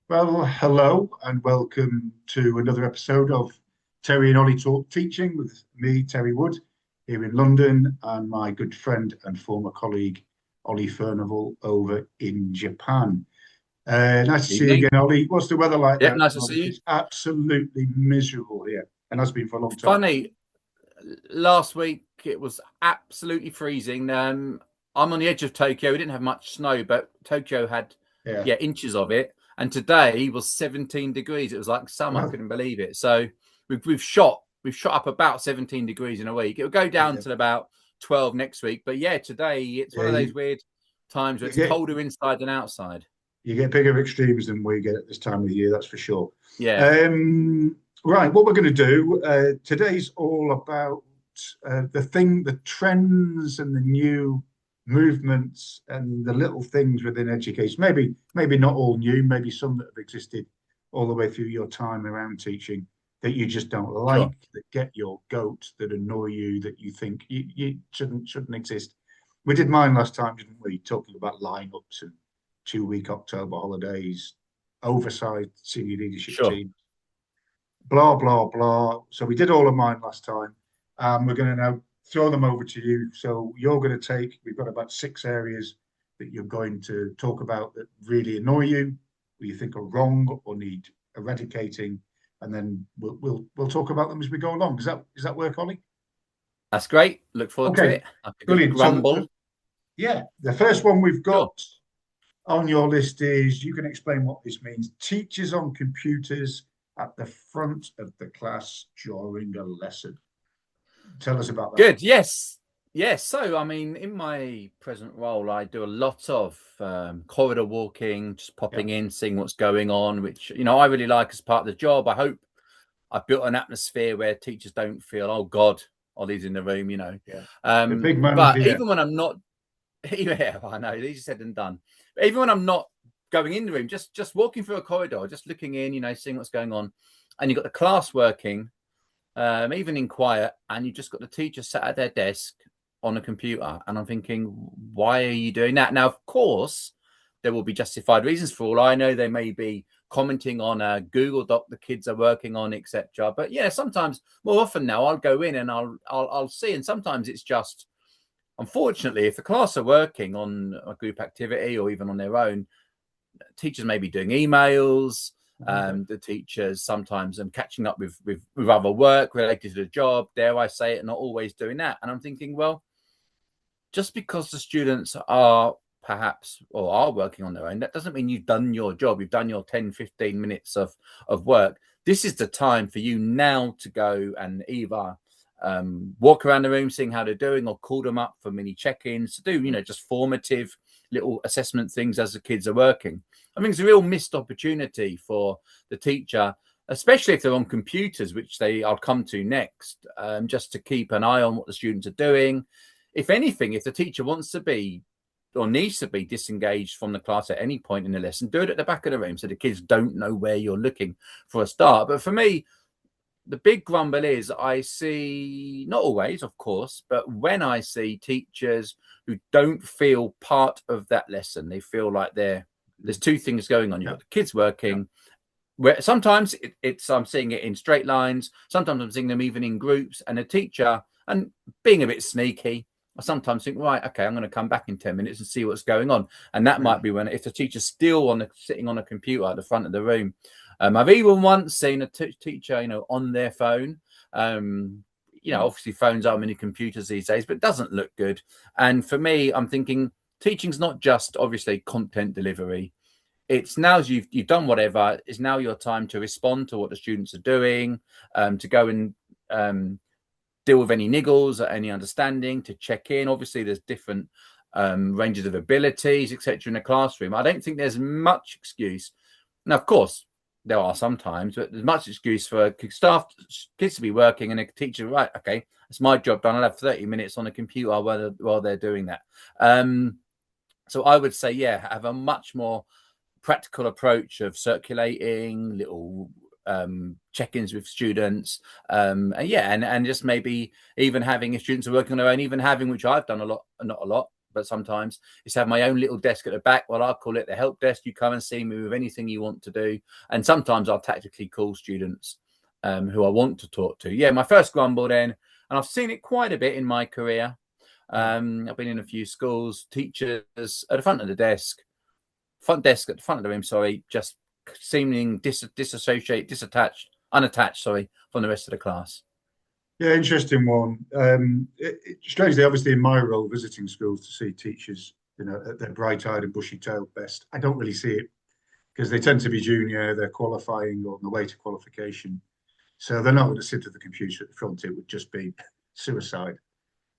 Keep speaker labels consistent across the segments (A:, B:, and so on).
A: Well, hello and welcome to another episode of Terry and Olly Talk Teaching with me, Terry Wood, here in London, and my good friend and former colleague, Olly Furnival, over in Japan. Nice to see you
B: Evening.
A: again, Olly. What's the weather like
B: Yep,
A: there at
B: nice
A: the
B: to
A: moment?
B: see you.
A: It's absolutely miserable here and has been for a long time.
B: Funny, last week it was absolutely freezing. I'm on the edge of Tokyo. We didn't have much snow, but Tokyo had
A: Yeah.
B: inches of it. And today was 17 degrees. It was like summer. I
A: Well,
B: couldn't believe it. So we've shot up about 17 degrees in a week. It'll go down
A: yeah.
B: to about 12 next week. But yeah, today it's one
A: Yeah,
B: of those weird times where
A: you
B: it's
A: get
B: colder inside than outside.
A: you get bigger extremes than we get at this time of year, that's for sure.
B: Yeah,
A: Um, right, what we're going to do today's all about the trends and the new movements and the little things within education. Maybe not all new, maybe some that have existed all the way through your time around teaching that you just don't like,
B: sure.
A: that get your goat, that annoy you, that you think you shouldn't exist. We did mine last time, didn't we? Talking about lineups and 2 week October holidays, oversized senior leadership
B: Sure.
A: team, blah, blah, blah. So we did all of mine last time. We're going to now throw them over to you. So you're going to we've got about 6 areas that you're going to talk about that really annoy you, or you think are wrong or need eradicating. And then we'll talk about them as we go along. Does that work, Ollie?
B: That's great. Look forward to
A: Okay,
B: it. Like a good
A: brilliant. So
B: grumble.
A: yeah, the first one we've
B: Sure.
A: got on your list is you can explain what this means. Teachers on computers at the front of the class during a lesson. Tell us about that.
B: Good. Yes. Yes. So, I mean, in my present role, I do a lot of corridor walking, just
A: Yeah,
B: popping in, seeing what's going on, which, I really like as part of the job. I hope I've built an atmosphere where teachers don't feel, oh, God, Ollie's in the room.
A: yeah. The big man's
B: But
A: here.
B: even when I'm not, yeah, I know, easier said than done. But even when I'm not going in the room, just walking through a corridor, just looking in, seeing what's going on, and you've got the class working even in quiet, and you just got the teacher sat at their desk on a computer. And I'm thinking, why are you doing that? Now, of course, there will be justified reasons for all I know. They may be commenting on a Google Doc the kids are working on, etc. But yeah, sometimes more often now I'll go in and I'll see, and sometimes it's just unfortunately if the class are working on a group activity or even on their own, teachers may be doing emails.
A: Okay.
B: The teachers sometimes catching up with other work related to the job. Dare I say it? Not always doing that. And I'm thinking, well, just because the students are perhaps or are working on their own, that doesn't mean you've done your job. You've done your 10, 15 minutes of work. This is the time for you now to go and either walk around the room, seeing how they're doing, or call them up for mini check-ins to do, just formative little assessment things as the kids are working. I mean, it's a real missed opportunity for the teacher, especially if they're on computers, which I'll come to next, just to keep an eye on what the students are doing. If anything, if the teacher wants to be or needs to be disengaged from the class at any point in the lesson, do it at the back of the room so the kids don't know where you're looking for a start. But for me, the big grumble is I see, not always, of course, but when I see teachers who don't feel part of that lesson, they feel like there's two things going on. You've
A: Yeah,
B: got the kids
A: yeah.
B: working, where sometimes it's I'm seeing it in straight lines, sometimes I'm seeing them even in groups, and a teacher, and being a bit sneaky, I sometimes think, right, okay, I'm going to come back in 10 minutes and see what's going on. And that
A: Yeah.
B: might be when, if the teacher's still sitting on a computer at the front of the room. I've even once seen a teacher, on their phone. Obviously phones are mini computers these days, but it doesn't look good. And for me, I'm thinking teaching's not just obviously content delivery. It's now you've done whatever. It's now your time to respond to what the students are doing, to go and deal with any niggles or any understanding, to check in. Obviously, there's different ranges of abilities, etc. in the classroom. I don't think there's much excuse. Now, of course, there are sometimes, but there's much excuse for kids to be working and a teacher, right, okay, it's my job done. I'll have 30 minutes on a computer while they're doing that. So I would say, yeah, have a much more practical approach of circulating little check-ins with students, and just maybe even having, if students are working on their own, even having, which I've done a lot, not a lot, but sometimes it's have my own little desk at the back. Well, I call it the help desk. You come and see me with anything you want to do. And sometimes I'll tactically call students who I want to talk to. Yeah, my first grumble then, and I've seen it quite a bit in my career. I've been in a few schools, teachers at the front of the desk, front desk at the front of the room, sorry, just seeming unattached, sorry, from the rest of the class.
A: Yeah, interesting one. Strangely, obviously, in my role, visiting schools to see teachers, at their bright-eyed and bushy-tailed best, I don't really see it because they tend to be junior, they're qualifying or on the way to qualification. So they're not going to sit at the computer at the front. It would just be suicide,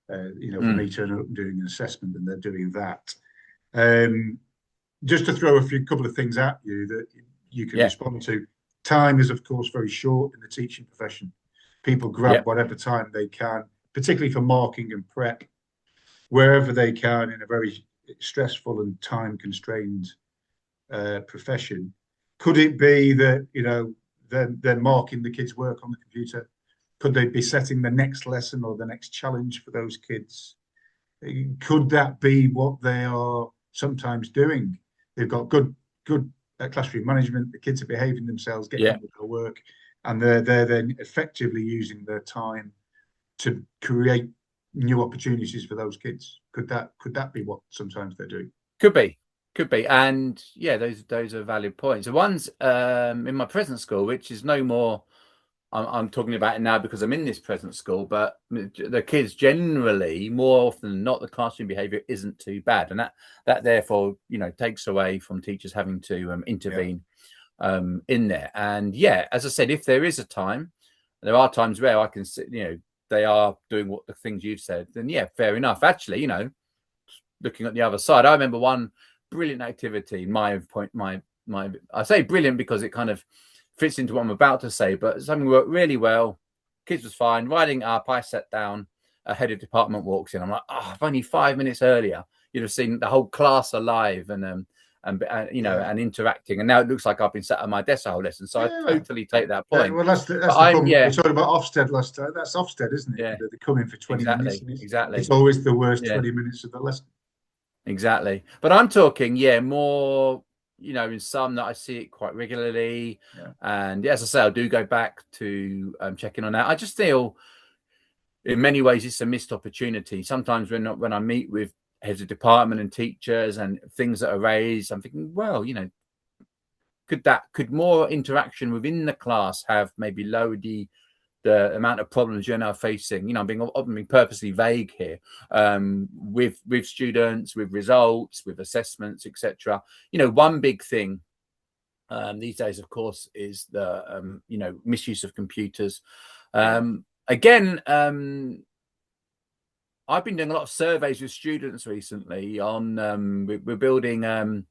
A: for me turning up and doing an assessment, and they're doing that. Just to throw a couple of things at you that you can respond to. Time is, of course, very short in the teaching profession. People grab whatever time they can, particularly for marking and prep, wherever they can in a very stressful and time-constrained profession. Could it be that, they're marking the kids' work on the computer? Could they be setting the next lesson or the next challenge for those kids? Could that be what they are sometimes doing? They've got good classroom management. The kids are behaving themselves, getting on with their work, and they're then effectively using their time to create new opportunities for those kids. Could that be what sometimes they're doing?
B: Could be, and yeah, those are valid points. The ones in my present school, which is no more. I'm talking about it now because I'm in this present school, but the kids generally, more often than not, the classroom behaviour isn't too bad, and that therefore, takes away from teachers having to intervene in there. And as I said, if there is a time, there are times where I can see, they are doing what the things you've said, then fair enough. Actually, looking at the other side, I remember one brilliant activity. I say brilliant because it kind of fits into what I'm about to say, but something worked really well. Kids was fine. Riding up, I sat down. A head of department walks in. I'm like, if only 5 minutes earlier, you'd have seen the whole class alive and interacting. And now it looks like I've been sat at my desk the whole lesson. So I totally take that point.
A: Well, that's the problem. We talked about Ofsted last time. That's Ofsted, isn't it?
B: Yeah.
A: They come in for 20 minutes.
B: Exactly.
A: It's always the worst 20 minutes of the lesson.
B: Exactly. But I'm talking, more, in some that I see it quite regularly. And as I say, I do go back to checking on that. I just feel in many ways it's a missed opportunity. Sometimes when I meet with heads of department and teachers and things that are raised, I'm thinking, well, could more interaction within the class have maybe lowered the amount of problems you're now facing? I'm being purposely vague here, with students, with results, with assessments, etc. One big thing these days, of course, is the misuse of computers. Again, I've been doing a lot of surveys with students recently on we're building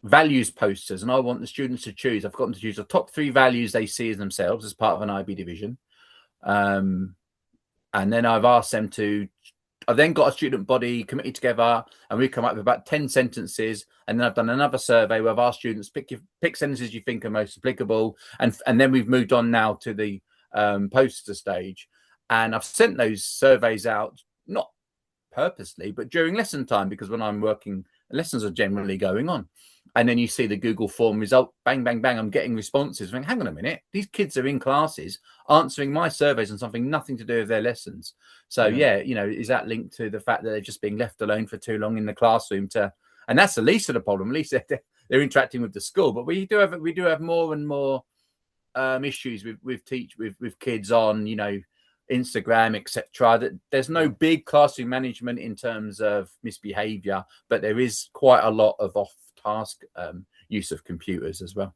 B: values posters, and I want the students to choose. I've got them to choose the top 3 values they see as themselves as part of an IB division. And then I've asked them I've then got a student body committee together, and we've come up with about 10 sentences. And then I've done another survey where I've asked students pick sentences you think are most applicable. And then we've moved on now to the poster stage. And I've sent those surveys out, not purposely, but during lesson time, because when I'm working, lessons are generally going on. And then you see the Google form result, bang, bang, bang, I'm getting responses. I'm like, hang on a minute, these kids are in classes answering my surveys on something nothing to do with their lessons. So is that linked to the fact that they're just being left alone for too long in the classroom and that's the least of the problem. At least they're interacting with the school. But we do have more and more issues with kids on, Instagram, etc. That there's no big classroom management in terms of misbehavior, but there is quite a lot of off-task use of computers as well.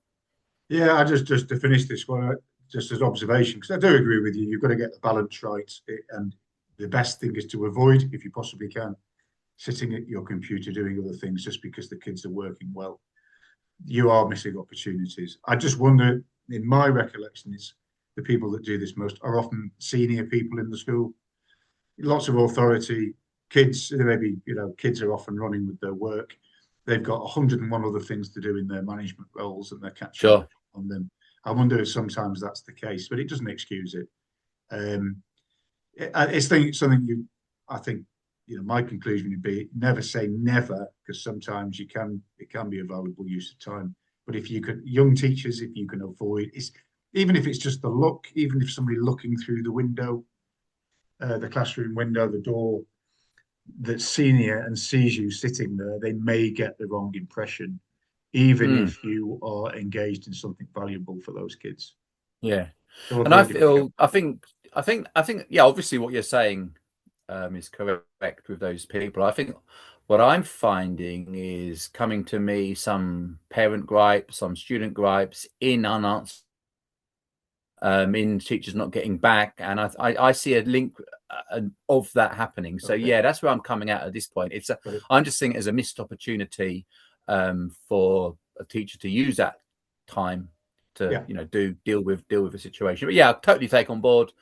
A: Yeah, I just to finish this one, just as observation, because I do agree with you. You've got to get the balance right, and the best thing is to avoid, if you possibly can, sitting at your computer doing other things just because the kids are working well. You are missing opportunities. I just wonder, in my recollection, is the people that do this most are often senior people in the school. Lots of authority. Kids, maybe, kids are often running with their work. They've got 101 other things to do in their management roles, and they're catching up on them. I wonder if sometimes that's the case, but it doesn't excuse it. It's something I think my conclusion would be never say never, because sometimes it can be a valuable use of time. But if you could, young teachers, if you can avoid, even if it's just the look, even if somebody looking through the window, the classroom window, the door, that's senior and sees you sitting there, they may get the wrong impression, even
B: Mm,
A: if you are engaged in something valuable for those kids.
B: yeah.
A: So
B: And I
A: avoid if you can.
B: feel, I think, yeah, obviously what you're saying is correct with those people. I think what I'm finding is coming to me some parent gripes, some student gripes in unanswered, in teachers not getting back, and I see a link of that happening. So
A: Okay,
B: yeah, that's where I'm coming at this point.
A: got it.
B: I'm just seeing it as a missed opportunity for a teacher to use that time to
A: Yeah.
B: deal with the situation. But yeah, I totally take on board.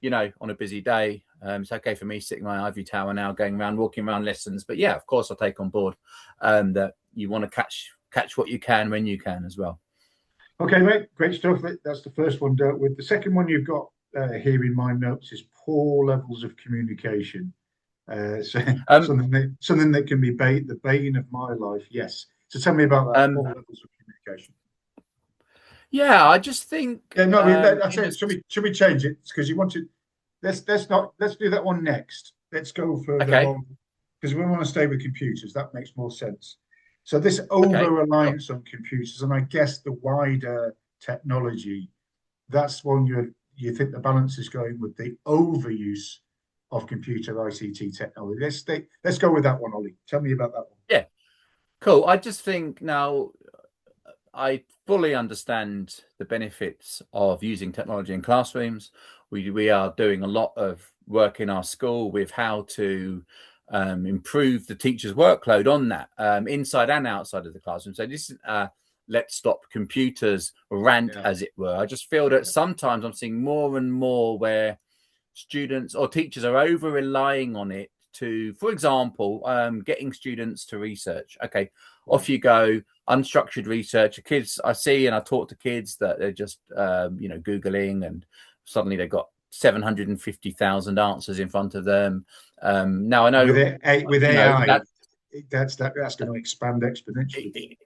B: On a busy day, it's okay for me sitting in my ivory tower now, going around, walking around lessons. But yeah, of course, I take on board that you want to catch what you can when you can as well.
A: Okay, mate, great stuff. That's the first one dealt with. The second one you've got here in my notes is poor levels of communication. So
B: Um,
A: something that can be the bane of my life. Yes. So tell me about that.
B: um,
A: Poor levels of communication.
B: yeah, I just think
A: Yeah, no, that's
B: in
A: it.
B: this.
A: Should we change it? Because you want to. Let's do that one next. Let's go further
B: Okay,
A: on because we want to stay with computers. That makes more sense. So this
B: okay,
A: over
B: sure.
A: reliance on computers, and I guess the wider technology, that's one you think the balance is going with the overuse of computer ICT technology. Let's go with that one, Ollie. Tell me about that one.
B: Yeah, cool. I just think now I fully understand the benefits of using technology in classrooms. We are doing a lot of work in our school with how to improve the teacher's workload on that, inside and outside of the classroom. So this is let's stop computers rant,
A: Yeah.
B: as it were. I just feel that sometimes I'm seeing more and more where students or teachers are over relying on it to, for example, getting students to research. Okay,
A: Yeah.
B: off you go, unstructured research. Kids, I see and I talk to kids that they're just, Googling, and suddenly they've got 750,000 answers in front of them. Now I
A: With
B: know,
A: with AI,
B: that
A: that's going to expand exponentially.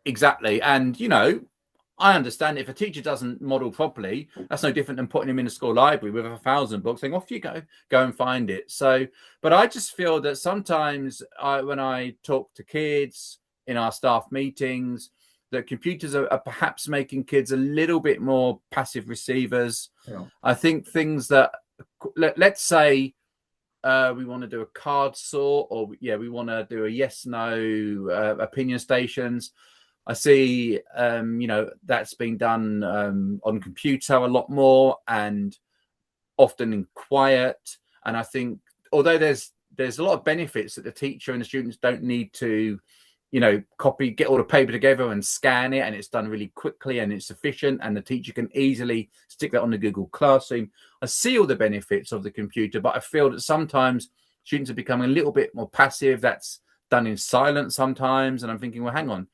B: exactly. And, I understand if a teacher doesn't model properly, that's no different than putting him in a school library with 1,000 books, saying, off you go and find it. So, but I just feel that sometimes when I talk to kids in our staff meetings, that computers are perhaps making kids a little bit more passive receivers.
A: Yeah.
B: I think things that, let's say, we want to do a card sort, or we want to do a yes no opinion stations. I see, that's been done on computer a lot more and often in quiet. And I think, although there's a lot of benefits that the teacher and the students don't need to, get all the paper together and scan it, and it's done really quickly and it's efficient, and the teacher can easily stick that on the Google Classroom. I see all the benefits of the computer, but I feel that sometimes students are becoming a little bit more passive. That's done in silence sometimes, and I'm thinking, well, hang on,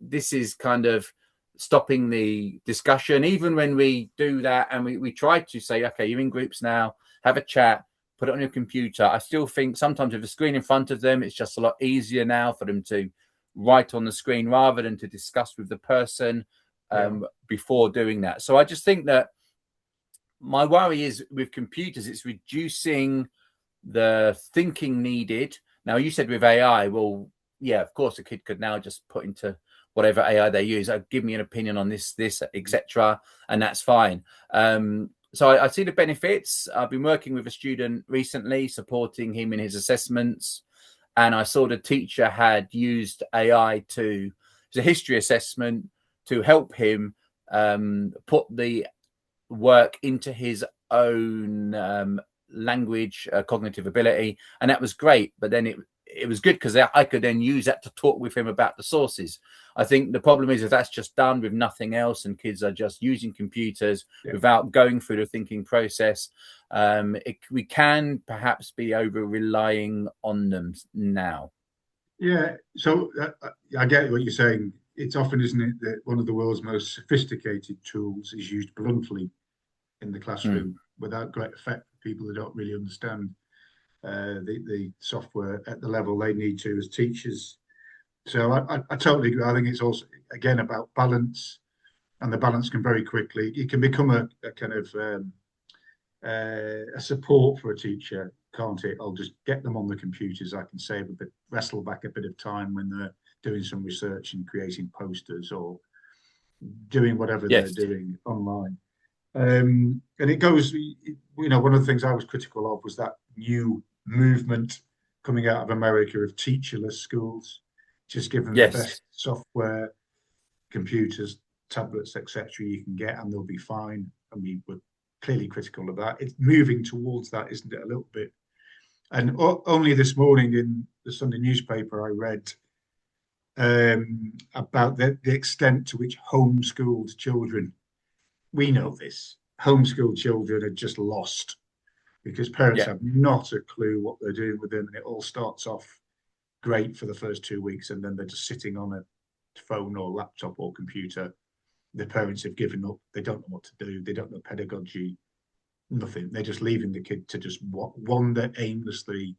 B: this is kind of stopping the discussion. Even when we do that and we try to say, okay, you're in groups now, have a chat, put it on your computer, I still think sometimes with a screen in front of them, it's just a lot easier now for them to write on the screen rather than to discuss with the person
A: Yeah.
B: before doing that. So I just think that my worry is with computers, it's reducing the thinking needed. Now, you said with AI, well, yeah, of course, a kid could now just put into whatever AI they use, give me an opinion on this, etc., and that's fine. So I see the benefits. I've been working with a student recently, supporting him in his assessments, and I saw the teacher had used AI to a history assessment to help him put the work into his own language, cognitive ability, and that was great. But then it was good because I could then use that to talk with him about the sources. I think the problem is if that's just done with nothing else and kids are just using computers without going through the thinking process, we can perhaps be over relying on them now.
A: Yeah. So I get what you're saying. It's often, isn't it, that one of the world's most sophisticated tools is used bluntly in the
B: Mm.
A: classroom without great effect for people who don't really understand. the software at the level they need to as teachers. So I totally agree. I think it's also, again, about balance, and the balance can very quickly, it can become a kind of a support for a teacher, can't it? I'll just get them on the computers. I can save a bit, wrestle back a bit of time when they're doing some research and creating posters or doing whatever they're
B: Yes.
A: doing online. And it goes, one of the things I was critical of was that new movement coming out of America of teacherless schools. Just give them the
B: Yes.
A: best software, computers, tablets, etc. you can get, and they'll be fine. And we were clearly critical of that. It's moving towards that, isn't it, a little bit? And only this morning in the Sunday newspaper, I read about the extent to which homeschooled children, we know this, homeschooled children are just lost because parents
B: Yeah.
A: have not a clue what they're doing with them. And it all starts off great for the first 2 weeks, and then they're just sitting on a phone or laptop or computer. The parents have given up. They don't know what to do. They don't know pedagogy, nothing. They're just leaving the kid to just wander aimlessly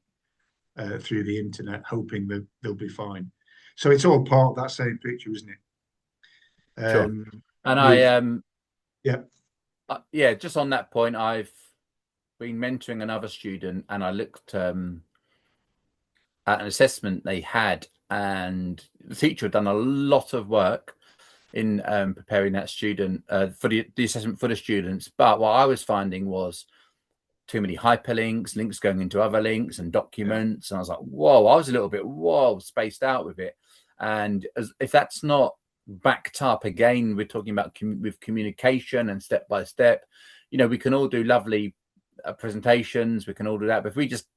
A: through the internet, hoping that they'll be fine. So it's all part of that same picture, isn't it?
B: Sure. And
A: Yeah,
B: just on that point, I've been mentoring another student, and I looked at an assessment they had, and the teacher had done a lot of work in preparing that student for the assessment for the students. But what I was finding was too many hyperlinks, links going into other links and documents. And I was like, whoa, I was a little bit, spaced out with it. And if that's not backed up, again, we're talking about with communication and step by step, we can all do lovely presentations. We can all do that. But if we're just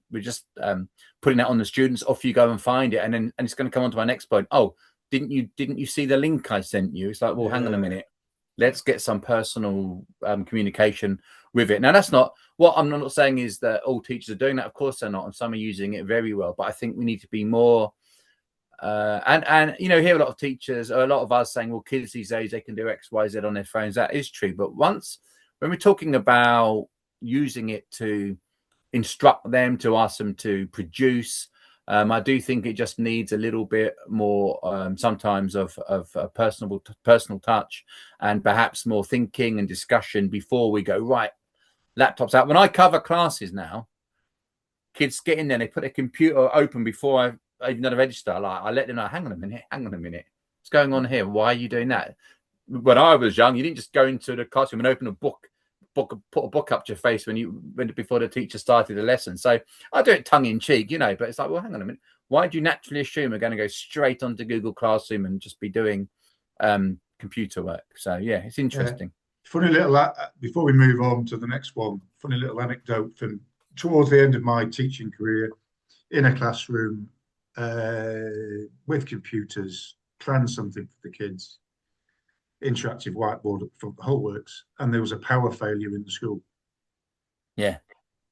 B: putting that on the students, off you go and find it. And it's going to come on to my next point. Oh, didn't you see the link I sent you? It's like, well, hang on a minute. Let's get some personal communication with it. Now, that's not what I'm not saying is that all teachers are doing that. Of course they're not, and some are using it very well. But I think we need to be more. And hear a lot of teachers or a lot of us saying, well, kids these days, they can do X, Y, Z on their phones. That is true. But when we're talking about using it to instruct them, to ask them to produce, I do think it just needs a little bit more sometimes of personal touch, and perhaps more thinking and discussion before we go, right, laptops out. When I cover classes now, kids get in there, they put their computer open before I even done a register. I let them know, hang on a minute, what's going on here? Why are you doing that? When I was young, you didn't just go into the classroom and open a book, put a book up to your face before the teacher started the lesson. So I do it tongue in cheek, but it's like, well, hang on a minute. Why do you naturally assume we're going to go straight onto Google Classroom and just be doing computer work? So yeah, it's interesting.
A: Funny little, before we move on to the next one, funny little anecdote from towards the end of my teaching career in a classroom with computers, plan something for the kids, interactive whiteboard for the whole works, and there was a power failure in the school.
B: Yeah.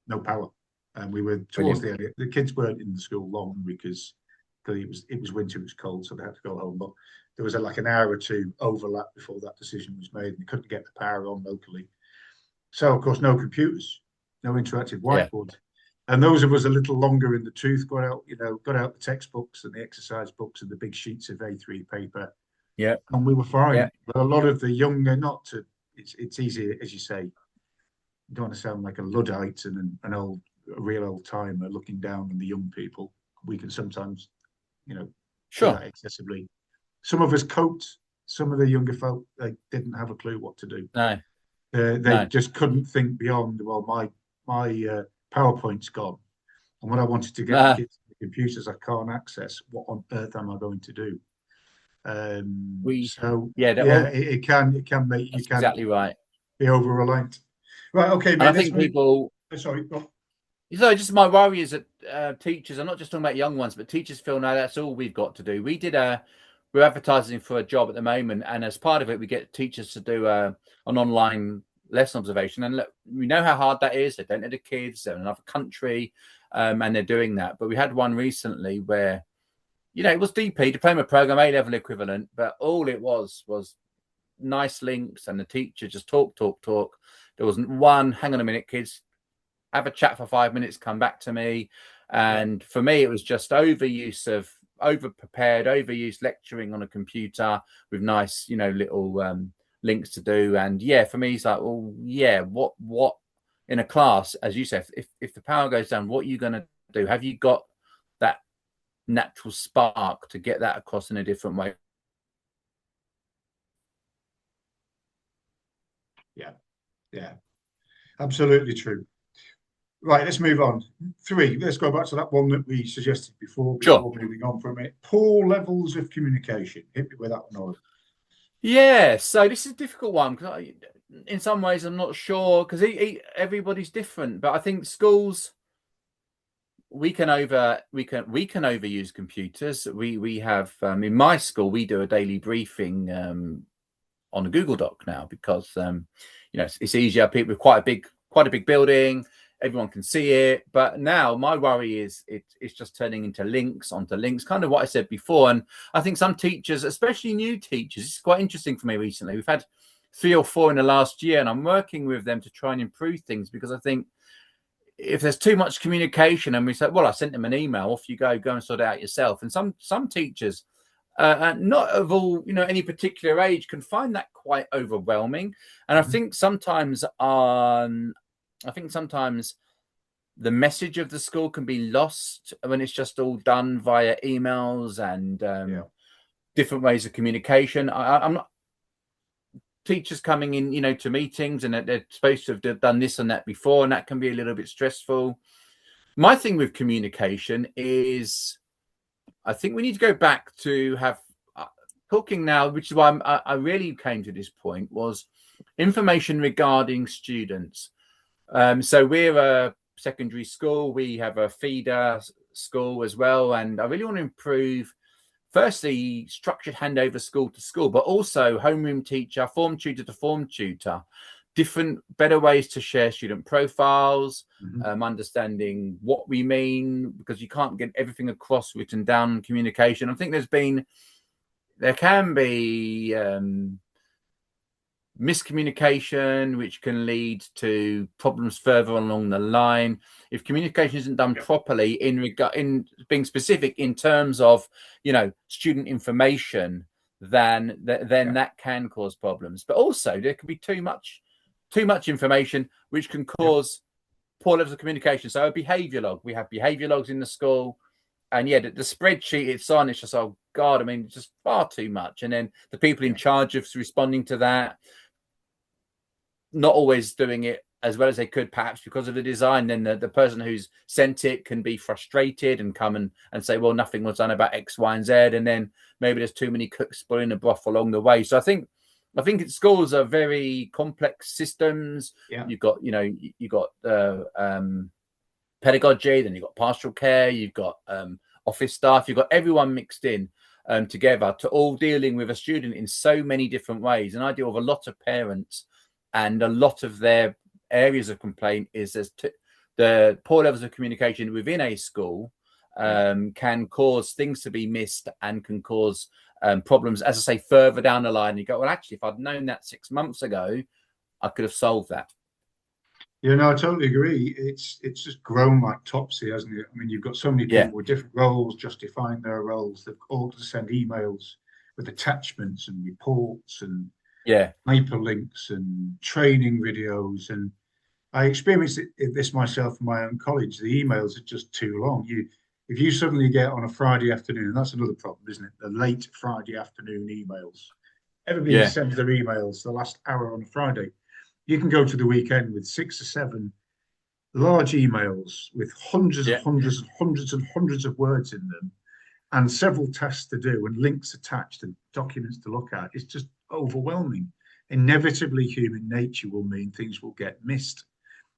A: No power. And we were towards the end. The kids weren't in the school long because it was winter, it was cold, so they had to go home. But there was like an hour or two overlap before that decision was made, and they couldn't get the power on locally. So of course, no computers, no interactive whiteboard. And those of us a little longer in the tooth got out the textbooks and the exercise books and the big sheets of A3 paper.
B: Yeah.
A: And we were fine.
B: Yeah.
A: But a lot of the younger, it's easy, as you say, you don't want to sound like a Luddite and a real old timer looking down on the young people. We can sometimes,
B: sure,
A: do that excessively. Some of us coped. Some of the younger folk, they didn't have a clue what to do.
B: No.
A: They just couldn't think beyond, well, my PowerPoint's gone. And what I wanted to get the kids to the computers I can't access. What on earth am I going to do? It can make you can
B: exactly right.
A: be over reliant. Right, okay,
B: and I think people.
A: Sorry.
B: So just my worry is that teachers, I'm not just talking about young ones, but teachers feel now that's all we've got to do. We're advertising for a job at the moment, and as part of it, we get teachers to do an online lesson observation. And look, we know how hard that is. They don't know the kids, they're in another country, and they're doing that. But we had one recently where, it was DP, diploma program, A-level equivalent, but all it was nice links, and the teacher just talk. There wasn't one, hang on a minute, kids, have a chat for 5 minutes, come back to me. And for me, it was just overuse of overuse lecturing on a computer with nice, little links to do. And yeah, for me, it's like, well, yeah, what in a class, as you said, if the power goes down, what are you going to do? Have you got that natural spark to get that across in a different way?
A: Yeah, absolutely true. Right, let's move on. 3, let's go back to that one that we suggested before
B: Sure.
A: moving on from it. Poor levels of communication. Hit me with that one, Ollie.
B: Yeah, so this is a difficult one because in some ways I'm not sure because everybody's different, but I think schools we can overuse computers. We have in my school we do a daily briefing on a Google Doc now because it's easier. People with quite a big building, everyone can see it. But now my worry is it's just turning into links onto links, kind of what I said before. And I think some teachers, especially new teachers, it's quite interesting for me recently. We've had 3 or 4 in the last year, and I'm working with them to try and improve things because I think if there's too much communication and we say, well, I sent them an email, off you go and sort it out yourself. And some teachers, not of all, any particular age, can find that quite overwhelming. And I think sometimes the message of the school can be lost when it's just all done via emails and different ways of communication. I'm not teachers coming in, to meetings and they're supposed to have done this and that before, and that can be a little bit stressful. My thing with communication is I think we need to go back to have talking now, which is why I really came to this point, was information regarding students. So we're a secondary school. We have a feeder school as well. And I really want to improve, firstly, structured handover school to school, but also homeroom teacher, form tutor to form tutor, better ways to share student profiles, understanding what we mean, because you can't get everything across written down in communication. I think there can be miscommunication, which can lead to problems further along the line. If communication isn't done properly in being specific in terms of, student information, then that can cause problems. But also there can be too much information, which can cause poor levels of communication. So a behavior log, we have behavior logs in the school, and the spreadsheet it's on, it's just, oh God, I mean, it's just far too much. And then the people in charge of responding to that, not always doing it as well as they could, perhaps because of the design. Then the person who's sent it can be frustrated and come and say, well, nothing was done about X, Y, and Z. And then maybe there's too many cooks spoiling the broth along the way. So I think schools are very complex systems. You've got, pedagogy, then you've got pastoral care, you've got office staff, you've got everyone mixed in together to all dealing with a student in so many different ways. And I deal with a lot of parents, and a lot of their areas of complaint is the poor levels of communication within a school can cause things to be missed and can cause problems, as I say, further down the line. You go, well, actually, if I'd known that 6 months ago, I could have solved that.
A: Yeah, no, I totally agree. It's just grown like topsy, hasn't it? I mean, you've got so many people with different roles justifying their roles. They've all to send emails with attachments and reports and hyperlinks and training videos. And I experienced this myself in my own college. The emails are just too long. If you suddenly get on a Friday afternoon, and that's another problem, isn't it? The late Friday afternoon emails. Everybody sends their emails the last hour on a Friday. You can go to the weekend with 6 or 7 large emails with hundreds and hundreds and hundreds and hundreds of words in them, and several tests to do and links attached and documents to look at. It's just overwhelming. Inevitably, human nature will mean things will get missed.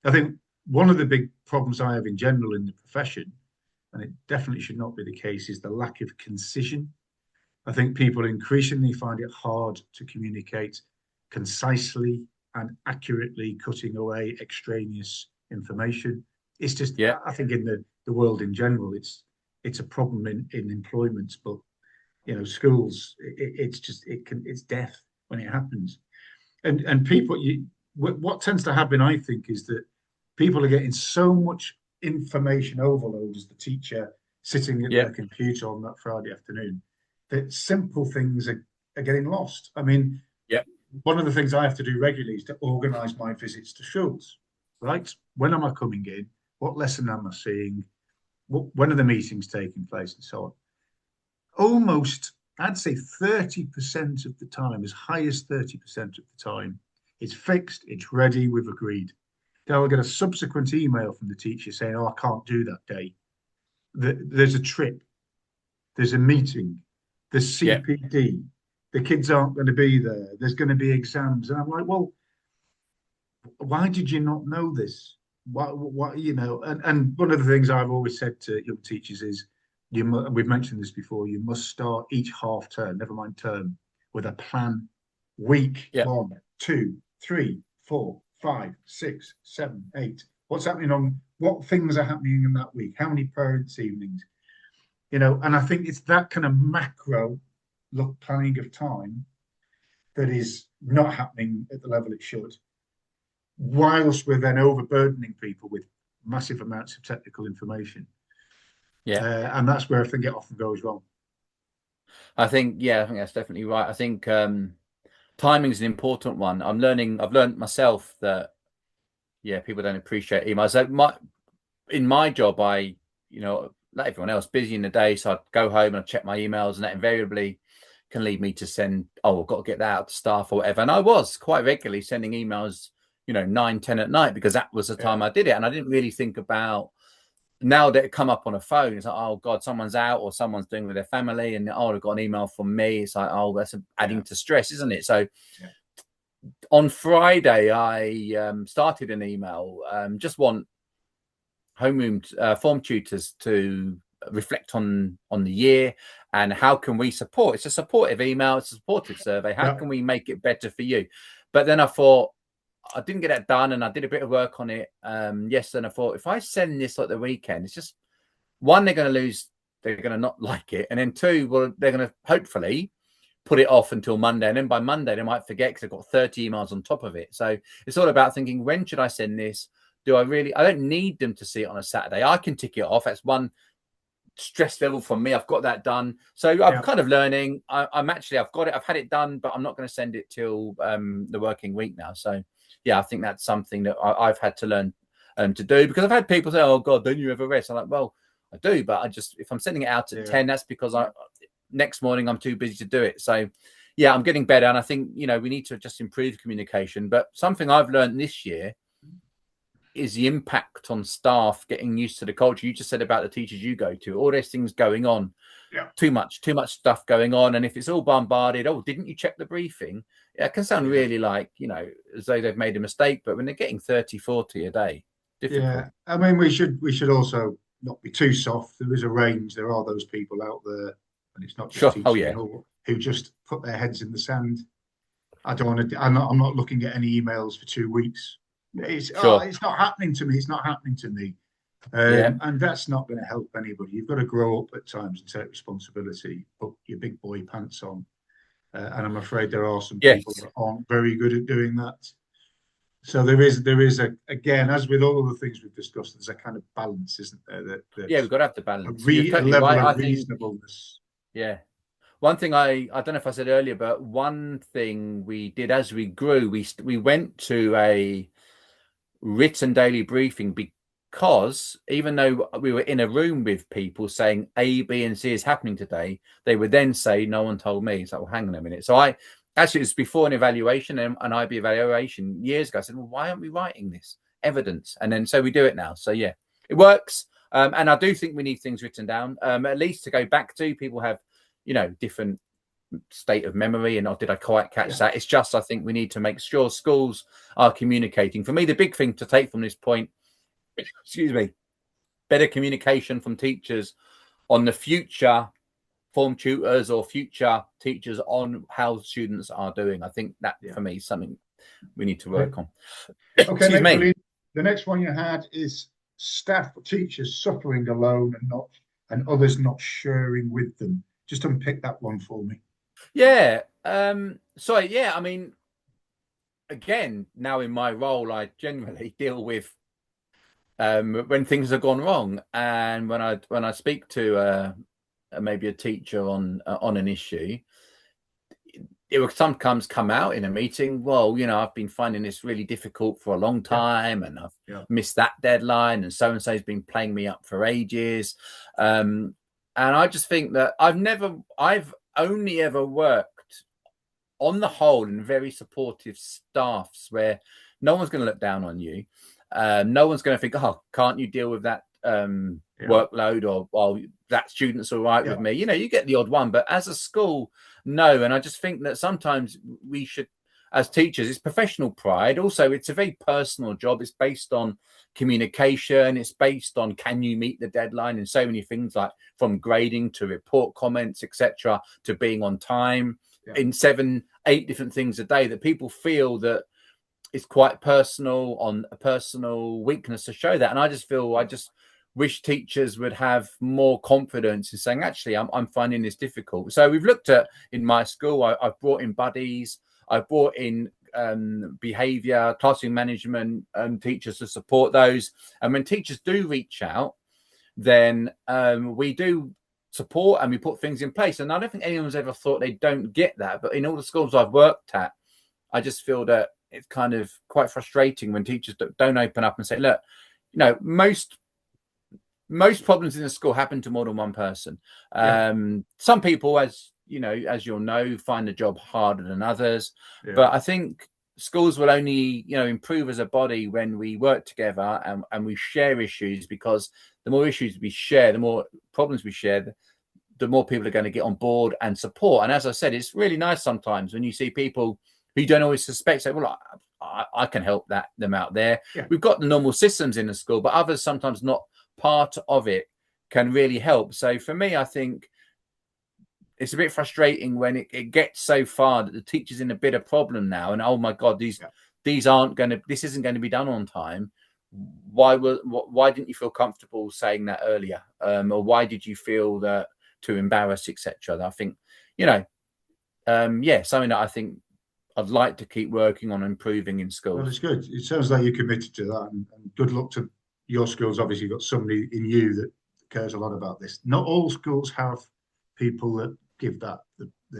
A: I think one of the big problems I have in general in the profession, and it definitely should not be the case, is the lack of concision. I think people increasingly find it hard to communicate concisely and accurately, cutting away extraneous information. It's just, I think in the world in general, it's a problem in employment, but schools, it's death when it happens. And people, what tends to happen, I think, is that people are getting so much information overload as the teacher sitting at
B: Yeah.
A: their computer on that Friday afternoon, that simple things are getting lost. I mean,
B: Yeah.
A: one of the things I have to do regularly is to organise my visits to schools, right? When am I coming in? What lesson am I seeing? When are the meetings taking place and so on? Almost, I'd say 30% of the time, as high as 30% of the time, it's fixed, it's ready, we've agreed. Then I'll get a subsequent email from the teacher saying, oh, I can't do that day. There's a trip, there's a meeting, there's
B: Yeah.
A: CPD, the kids aren't going to be there, there's going to be exams. And I'm like, well, why did you not know this? What you know? And one of the things I've always said to young teachers is, we've mentioned this before, you must start each half term, never mind term, with a plan. Week
B: Yeah.
A: 1, 2, 3, 4, 5, 6, 7, 8. What's happening on what things are happening in that week? How many parents' evenings? You know, and I think it's that kind of macro look planning of time that is not happening at the level it should, whilst we're then overburdening people with massive amounts of technical information.
B: Yeah.
A: And that's where I think it often goes wrong.
B: I think that's definitely right. I think timing is an important one. I've learned myself that people don't appreciate emails. So in my job, I, like everyone else, busy in the day, so I'd go home and I'd check my emails, and that invariably can lead me to send, I've got to get that out to staff or whatever. And I was quite regularly sending emails, 9, 10 at night, because that was the time I did it. And I didn't really think about, now that it come up on a phone, it's like, oh God, someone's out or someone's doing with their family, and I've got an email from me. It's like, oh, that's adding to stress, isn't it? So on Friday, I started an email, just want homeroom form tutors to reflect on the year and how can we support. It's a supportive email, it's a supportive survey. How can we make it better for you? But then I thought, I didn't get that done, and I did a bit of work on it yesterday, and I thought, if I send this at the weekend, it's just, one, they're going to not like it, and then two, well, they're going to hopefully put it off until Monday, and then by Monday they might forget because they've got 30 emails on top of it. So it's all about thinking, when should I send this? I don't need them to see it on a Saturday. I can tick it off. That's one stress level for me. I've got that done. So I'm kind of learning. I've got it. I've had it done, but I'm not going to send it till the working week now. So I think that's something that I've had to learn to do, because I've had people say, oh God, don't you ever rest? I'm like, well, I do, but if I'm sending it out at 10, that's because next morning I'm too busy to do it. So I'm getting better. And I think, we need to just improve communication. But something I've learned this year is the impact on staff getting used to the culture. You just said about the teachers you go to, all those things going on, too much stuff going on. And if it's all bombarded, oh, didn't you check the briefing? It can sound really like, as though they've made a mistake, but when they're getting 30, 40 a day, difficult.
A: Yeah, I mean, we should also not be too soft. There is a range. There are those people out there, and it's not just teachers who just put their heads in the sand. I don't want to. I'm not looking at any emails for 2 weeks. It's not happening to me. It's not happening to me. And that's not going to help anybody. You've got to grow up at times and take responsibility. Put your big boy pants on. And I'm afraid there are some people that aren't very good at doing that. So there is again, as with all of the things we've discussed, there's a kind of balance, isn't there?
B: We've got to have the balance.
A: A level of reasonableness.
B: One thing I don't know if I said earlier, but one thing we did as we grew, we went to a written daily briefing, because even though we were in a room with people saying A, B, and C is happening today, they would then say, no one told me. So, well, hang on a minute. So actually, it was before an evaluation, an IB evaluation years ago. I said, well, why aren't we writing this evidence? And then so we do it now. So it works. And I do think we need things written down, at least to go back to. People have, different state of memory, and did I quite catch that? It's just, I think we need to make sure schools are communicating. For me, the big thing to take from this point, better communication from teachers on the future form tutors or future teachers on how students are doing. I think that for me is something we need to work on.
A: Okay, Nick, the next one you had is staff or teachers suffering alone and others not sharing with them. Just unpick that one for me.
B: I mean, again, now in my role, I generally deal with when things have gone wrong. And when I speak to maybe a teacher on an issue, it will sometimes come out in a meeting. Well, I've been finding this really difficult for a long time, and I've missed that deadline, and so has been playing me up for ages. And I just think that I've only ever worked on the whole in very supportive staffs where no one's going to look down on you. No one's going to think, oh, can't you deal with that workload, or well, that student's all right with me. You get the odd one, but as a school, no. And I just think that sometimes we should, as teachers, it's professional pride. Also, it's a very personal job. It's based on communication. It's based on, can you meet the deadline, and so many things, like from grading to report comments, etc., to being on time in 7-8 different things a day, that people feel that it's quite personal, on a personal weakness to show that. And I just feel, I just wish teachers would have more confidence in saying, actually, I'm finding this difficult. So we've looked at, in my school, I've brought in buddies, I've brought in behavior, classroom management teachers to support those. And when teachers do reach out, then we do support and we put things in place. And I don't think anyone's ever thought they don't get that. But in all the schools I've worked at, I just feel that it's kind of quite frustrating when teachers don't open up and say, look, most problems in the school happen to more than one person. Some people, as you'll know, find the job harder than others. But I think schools will only, improve as a body when we work together and we share issues, because the more issues we share, the more problems we share, the more people are going to get on board and support. And as I said, it's really nice sometimes when you see people who you don't always suspect say, well, I can help them out there. We've got the normal systems in the school, but others sometimes not part of it can really help. So for me, I think it's a bit frustrating when it gets so far that the teacher's in a bit of problem now, and oh my God, this isn't going to be done on time. Why didn't you feel comfortable saying that earlier? Or why did you feel that too embarrassed, etc.? I think, something that I think I'd like to keep working on improving in schools.
A: Well, it's good. It sounds like you're committed to that, and good luck to your schools. Obviously, you've got somebody in you that cares a lot about this. Not all schools have people that give that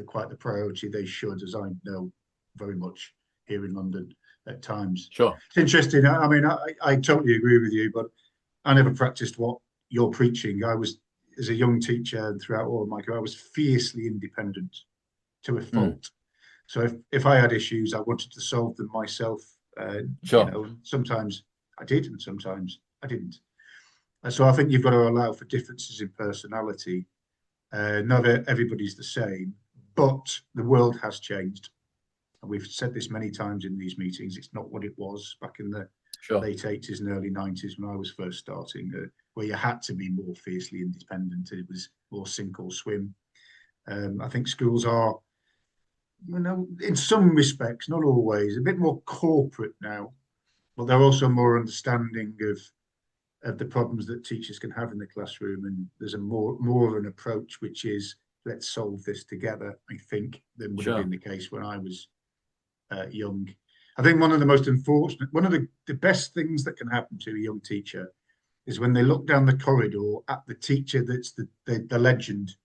A: quite the priority they should, as I know very much here in London at times.
B: Sure.
A: It's interesting. I mean, I totally agree with you, but I never practiced what you're preaching. I was, as a young teacher and throughout all of my career, I was fiercely independent to a fault. So if I had issues, I wanted to solve them myself. Sometimes I did, and sometimes I didn't. So I think you've got to allow for differences in personality. Not everybody's the same, but the world has changed. And we've said this many times in these meetings. It's not what it was back in the late 80s and early 90s when I was first starting, where you had to be more fiercely independent. It was more sink or swim. I think schools are, in some respects, not always, a bit more corporate now, but they're also more understanding of the problems that teachers can have in the classroom. And there's a more of an approach, which is, let's solve this together, I think, than would have been the case when I was young. I think one of the best things that can happen to a young teacher is when they look down the corridor at the teacher that's the legend,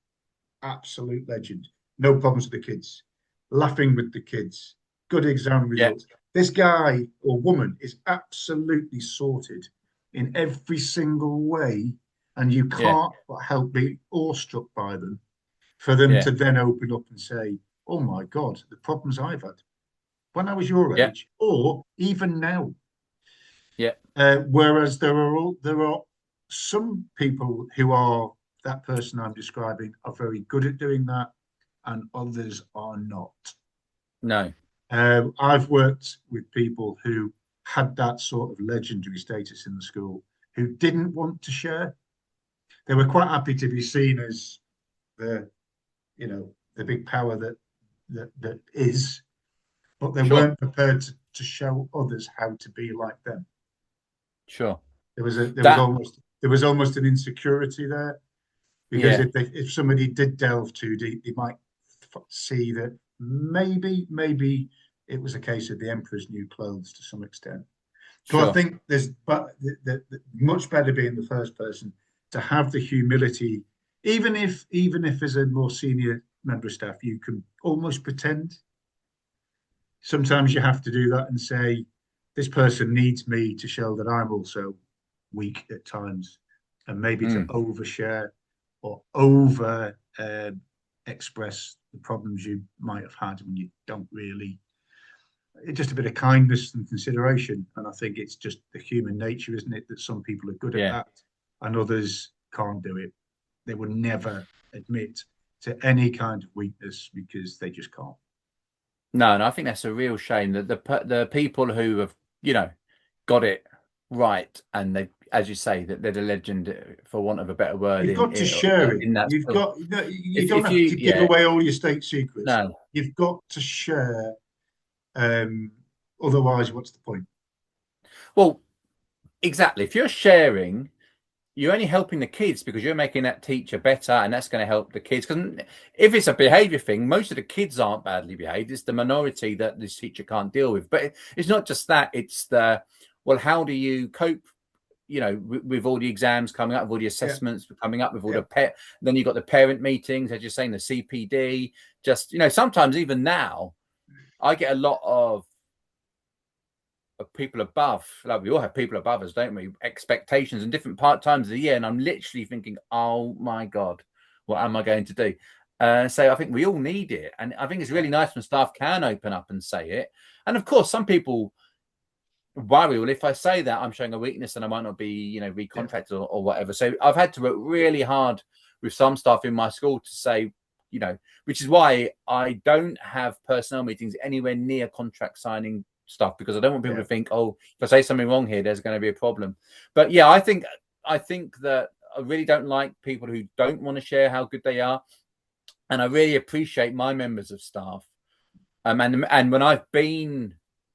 A: absolute legend, no problems with the kids, laughing with the kids, good exam results. This guy or woman is absolutely sorted in every single way, and you can't but help be awestruck by them, for them to then open up and say, oh my God, the problems I've had when I was your age, or even now. Whereas there are some people who are, that person I'm describing, are very good at doing that, and others are not.
B: No.
A: I've worked with people who had that sort of legendary status in the school, who didn't want to share. They were quite happy to be seen as the big power that is, but they weren't prepared to show others how to be like them.
B: Sure.
A: There was almost an insecurity there, because if somebody did delve too deep, they might see that maybe it was a case of the emperor's new clothes to some extent. So I
B: Sure.
A: think there's but much better being the first person to have the humility, even if as a more senior member of staff, you can almost pretend. Sometimes you have to do that and say, this person needs me to show that I'm also weak at times, and maybe to
B: Mm.
A: overshare or over express the problems you might have had when you don't really. It's just a bit of kindness and consideration. And I think it's just the human nature, isn't it, that some people are good at
B: Yeah.
A: that and others can't do it. They would never admit to any kind of weakness because they just can't.
B: No, and I think that's a real shame that the people who have, got it right, and they, as you say, that they're the legend, for want of a better word,
A: You've got to share it.
B: in that
A: You've
B: skill.
A: got, you don't
B: If
A: have
B: you,
A: to give
B: yeah,
A: away all your state secrets.
B: no,
A: You've got to share. Um, Otherwise, what's the point?
B: well, exactly. If you're sharing, you're only helping the kids because you're making that teacher better, and that's going to help the kids. Because if it's a behavior thing, most of the kids aren't badly behaved. It's the minority that this teacher can't deal with. But it's not just that. It's well, how do you cope? With all the exams coming up, with all the
A: Yeah,
B: assessments coming up, with all
A: yeah,
B: the then you've got the parent meetings, as you're saying, the CPD. Just sometimes even now, I get a lot of people above, like we all have people above us, don't we? Expectations in different times of the year, and I'm literally thinking, oh my god, what am I going to do? So I think we all need it, and I think it's
A: yeah,
B: really nice when staff can open up and say it. And of course, some people worry, well, if I say that, I'm showing a weakness, and I might not be,
A: yeah,
B: recontracted or whatever. So I've had to work really hard with some staff in my school to say, which is why I don't have personnel meetings anywhere near contract signing stuff, because I don't want people
A: yeah.
B: to think, oh, if I say something wrong here, there's going to be a problem. But yeah, I think that I really don't like people who don't want to share how good they are, and I really appreciate my members of staff. And when I've been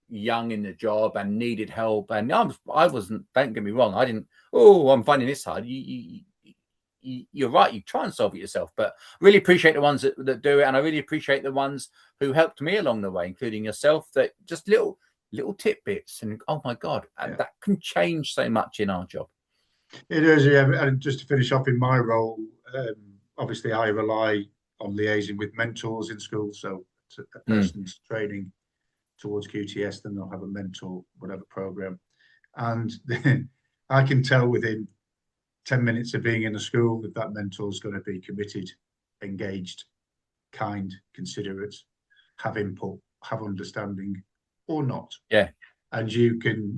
B: young in the job and needed help, and I wasn't. Don't get me wrong, I didn't. Oh, I'm finding this hard. You're right. You try and solve it yourself, but really appreciate the ones that do it, and I really appreciate the ones who helped me along the way, including yourself. That just little tidbits, and oh my god, and
A: Yeah.
B: that can change so much in our job.
A: It is, yeah. And just to finish off in my role, obviously I rely on liaising with mentors in school. So a
B: Mm,
A: person's training towards QTS, then they'll have a mentor, whatever program. And I can tell within 10 minutes of being in the school that that mentor is going to be committed, engaged, kind, considerate, have input, have understanding, or not.
B: yeah,
A: And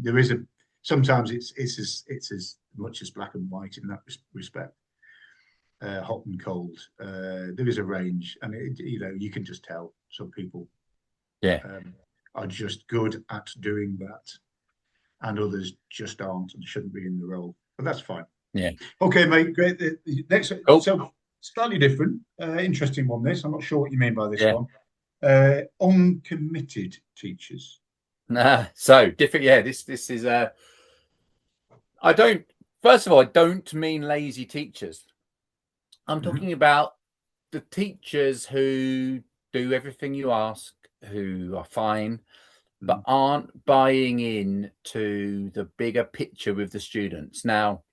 A: there is sometimes it's as much as black and white in that respect, hot and cold. There is a range, and you can just tell some people
B: yeah,
A: um, are just good at doing that, and others just aren't and shouldn't be in the role. But that's fine.
B: yeah.
A: Okay, mate. Great. The next,
B: Cool.
A: so slightly different, interesting one. This I'm not sure what you mean by this
B: Yeah.
A: one. Uncommitted teachers.
B: Nah, so different. Yeah, this is I don't. First of all, I don't mean lazy teachers. I'm
A: Mhm.
B: talking about the teachers who do everything you ask, who are fine, but
A: Mm.
B: aren't buying in to the bigger picture with the students. Now,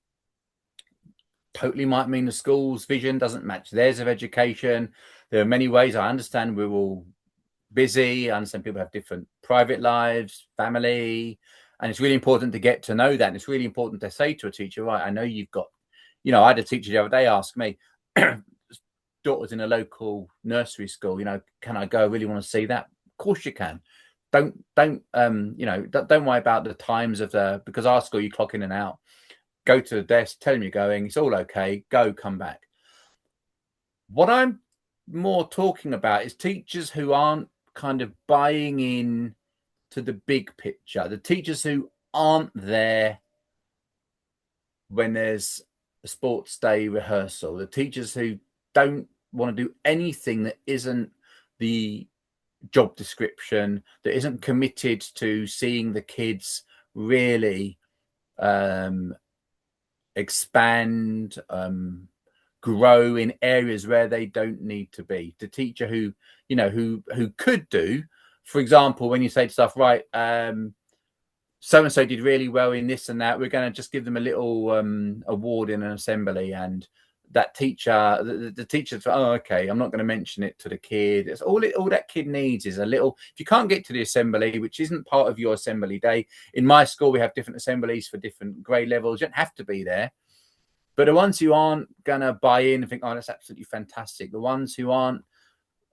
B: totally might mean the school's vision doesn't match theirs of education. There are many ways. I understand we're all busy. I understand people have different private lives, family, and it's really important to get to know that. And it's really important to say to a teacher, right, I know you've got, I had a teacher the other day ask me, daughter's in a local nursery school, can I go? I really want to see that. Of course you can. Don't worry about the times because our school, you clock in and out. Go to the desk, tell them you're going. It's all okay. Go, come back. What I'm more talking about is teachers who aren't kind of buying in to the big picture, the teachers who aren't there when there's a sports day rehearsal, the teachers who don't want to do anything that isn't the job description, that isn't committed to seeing the kids really expand, grow in areas where they don't need to be. The teacher who could do, for example, when you say to stuff, right, so and so did really well in this and that. We're going to just give them a little award in an assembly, and that teacher, the teacher's, oh, okay, I'm not going to mention it to the kid. It's all that kid needs is a little. If you can't get to the assembly, which isn't part of your assembly day, in my school we have different assemblies for different grade levels. You don't have to be there, but the ones who aren't going to buy in and think, oh, that's absolutely fantastic, the ones who aren't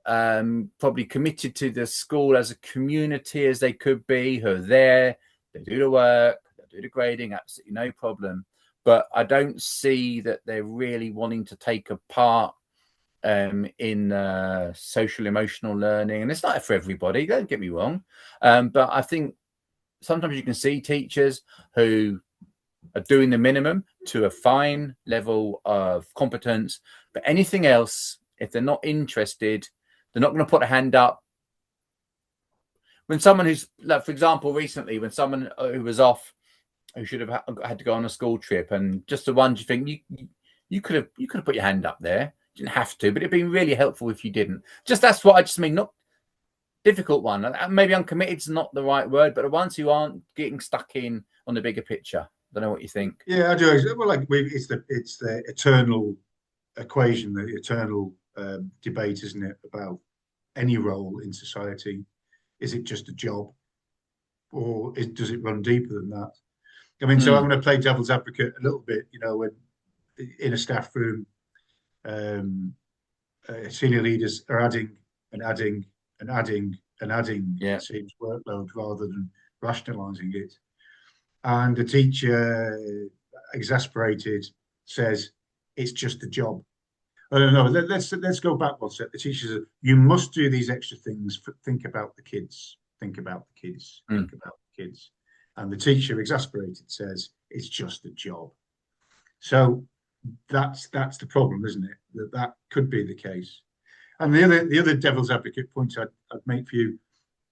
B: probably committed to the school as a community as they could be, who are there, they do the work, they do the grading, absolutely no problem. But I don't see that they're really wanting to take a part in social emotional learning. And it's not for everybody, don't get me wrong. But I think sometimes you can see teachers who are doing the minimum to a fine level of competence, but anything else, if they're not interested, they're not going to put a hand up. When someone who's, like, for example, recently, when someone who was off, who should have had to go on a school trip, and just the ones you think you could have put your hand up there. You didn't have to, but it'd been really helpful if you didn't. That's what I just mean. Not difficult one. Maybe uncommitted is not the right word, but the ones who aren't getting stuck in on the bigger picture. I don't know what you think.
A: Yeah, I do. Well, like it's the eternal equation, the eternal debate, isn't it, about any role in society? Is it just a job, or does it run deeper than that? I mean, so I'm going to play devil's advocate a little bit. You know, when in a staff room, senior leaders are adding and adding and adding and adding, it seems, workload rather than rationalising it. And the teacher, exasperated, says, "It's just a job." I don't know. Let's go back one step. The teacher says, "You must do these extra things. Think about the kids. Think about the kids. Think about the kids." And the teacher, exasperated, says, "It's just a job." So that's the problem, isn't it? That could be the case. And the other devil's advocate point I'd make for you,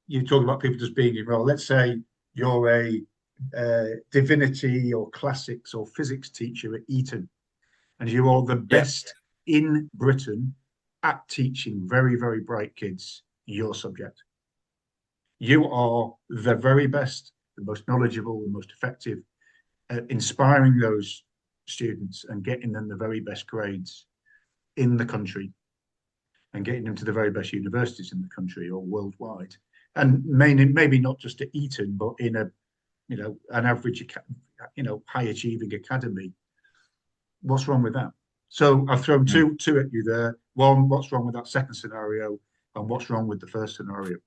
A: you talk about people just being enrolled. Let's say you're a divinity or classics or physics teacher at Eton, and you are the best in Britain at teaching very, very bright kids your subject. You are the very best, the most knowledgeable, the most effective at inspiring those students and getting them the very best grades in the country and getting them to the very best universities in the country or worldwide. And maybe not just at Eton, but in an average, high achieving academy. What's wrong with that? So I've thrown two at you there. One, what's wrong with that second scenario, and what's wrong with the first scenario?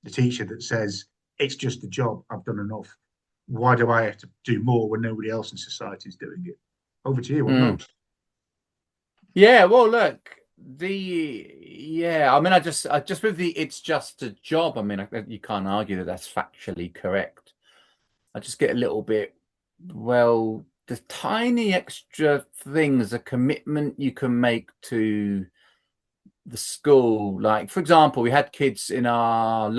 A: The teacher that says, "It's just a job, I've done enough. Why do I have to do more when nobody else in society is doing it?" Over to you.
B: Yeah, well, look, I mean, I just with the "it's just a job," I mean, you can't argue that that's factually correct. I just get a little bit, well, the tiny extra things, a commitment you can make to the school. Like, for example, we had kids in our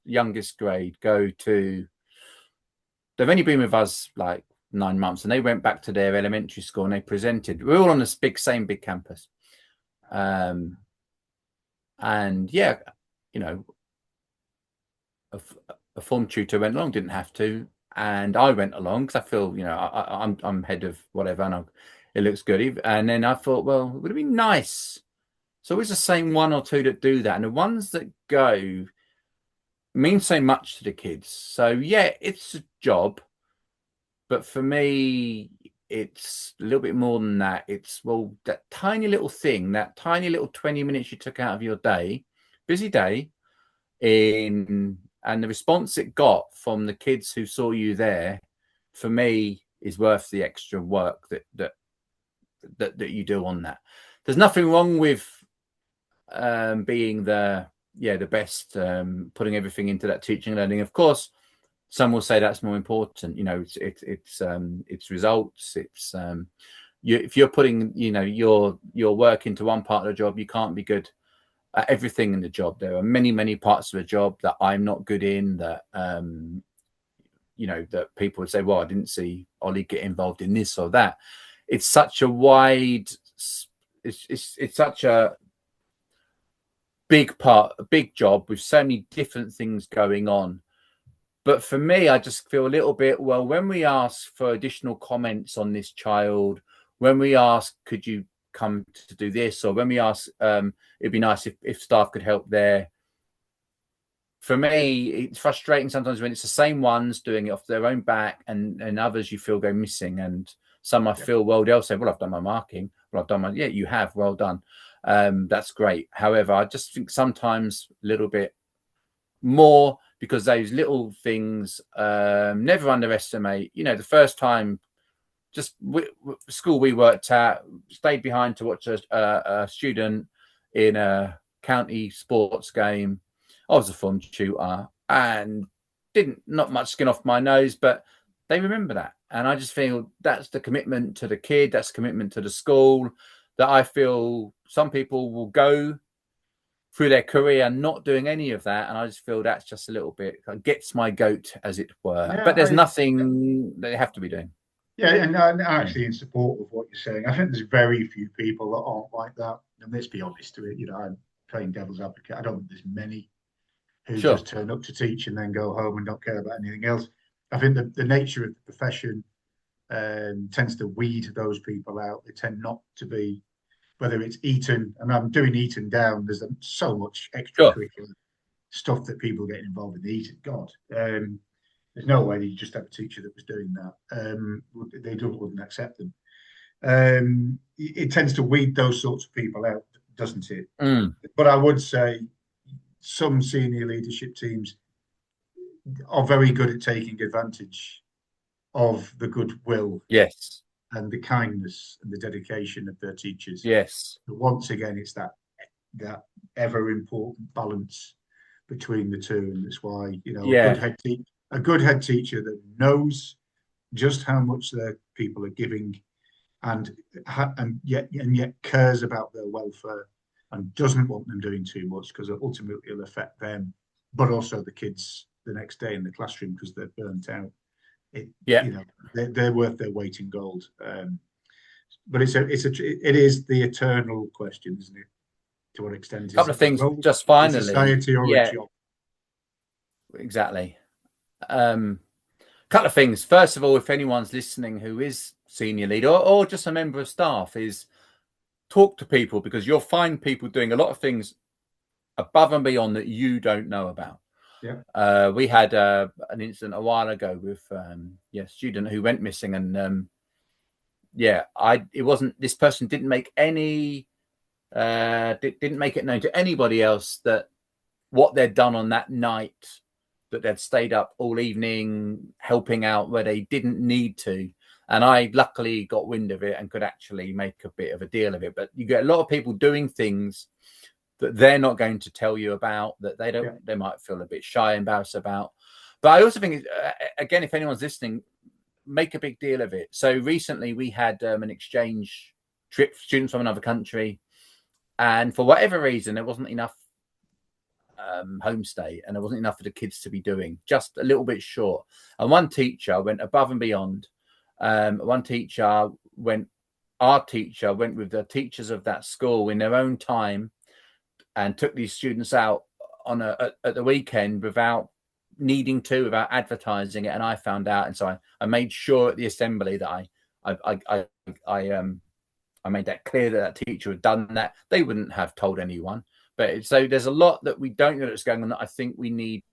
B: youngest grade they've only been with us like 9 months, and they went back to their elementary school and they presented. We're all on this same big campus. And yeah, a form tutor went along, didn't have to. And I went along because I feel, I'm head of whatever, and it looks good. And then I thought, well, it would have been nice. So it's the same one or two that do that. And the ones that go mean so much to the kids. So yeah, it's a job. But for me, it's a little bit more than that. It's, well, that tiny little thing, that tiny little 20 minutes you took out of your day, busy day, and the response it got from the kids who saw you there, for me, is worth the extra work that you do on that. There's nothing wrong with being the best, putting everything into that teaching and learning. Of course, some will say that's more important. It's results. It's if you're putting your work into one part of the job, you can't be good at everything in the job. There are many parts of a job that I'm not good in, that that people would say, well, I didn't see Olly get involved in this or that. It's such a wide, it's such a big job with so many different things going on, But for me, I just feel a little bit, well, when we ask for additional comments on this child, when we ask, could you come to do this? Or when we ask, it'd be nice if staff could help there. For me, it's frustrating sometimes when it's the same ones doing it off their own back, and others you feel go missing. And some I feel, well, they'll say, well, I've done my marking. Well, I've done my, yeah, you have, well done. That's great. However, I just think sometimes a little bit more, because those little things, never underestimate. You know, the first time, just school we worked at, stayed behind to watch a student in a county sports game. I was a form tutor and not much skin off my nose, but they remember that. And I just feel that's the commitment to the kid, that's commitment to the school, that I feel some people will go through their career not doing any of that. And I just feel that's just a little bit, gets my goat, as it were.
A: Yeah,
B: but there's nothing they have to be doing.
A: Yeah, and actually in support of what you're saying, I think there's very few people that aren't like that. And let's be honest to it, you know, I'm playing devil's advocate. I don't think there's many who just turn up to teach and then go home and don't care about anything else. I think the nature of the profession tends to weed those people out. They tend not to be, whether it's Eton, and I'm doing Eton down, there's so much extracurricular stuff that people get involved in Eton. God, there's no way you just have a teacher that was doing that. They wouldn't accept them. It tends to weed those sorts of people out, doesn't it? But I would say some senior leadership teams are very good at taking advantage of the goodwill, and the kindness and the dedication of their teachers. But once again, it's that ever important balance between the two, and that's why, you know, a good head teacher that knows just how much their people are giving, and yet cares about their welfare, and doesn't want them doing too much, because ultimately it'll affect them, but also the kids the next day in the classroom, because they're burnt out. You know, they're worth their weight in gold. But it is the eternal question, isn't it? To what extent is
B: couple of things just finally,
A: society or a job?
B: Exactly. Couple of things. First of all, if anyone's listening who is senior leader or just a member of staff, is talk to people, because you'll find people doing a lot of things above and beyond that you don't know about. We had an incident a while ago with a student who went missing, and it wasn't, this person didn't make any didn't make it known to anybody else that what they'd done on that night, that they'd stayed up all evening helping out where they didn't need to. And I luckily got wind of it and could actually make a bit of a deal of it. But you get a lot of people doing things that they're not going to tell you about, that they don't, they might feel a bit shy, embarrassed about. But I also think, again, if anyone's listening, make a big deal of it. So recently we had an exchange trip, students from another country, and for whatever reason, there wasn't enough homestay, and there wasn't enough for the kids to be doing, just a little bit short. And one teacher went above and beyond. Our teacher went with the teachers of that school in their own time and took these students out on at the weekend without needing to, without advertising it. And I found out, and so I made sure at the assembly that I made that clear that teacher had done that. They wouldn't have told anyone. But so there's a lot that we don't know that's going on that I think we need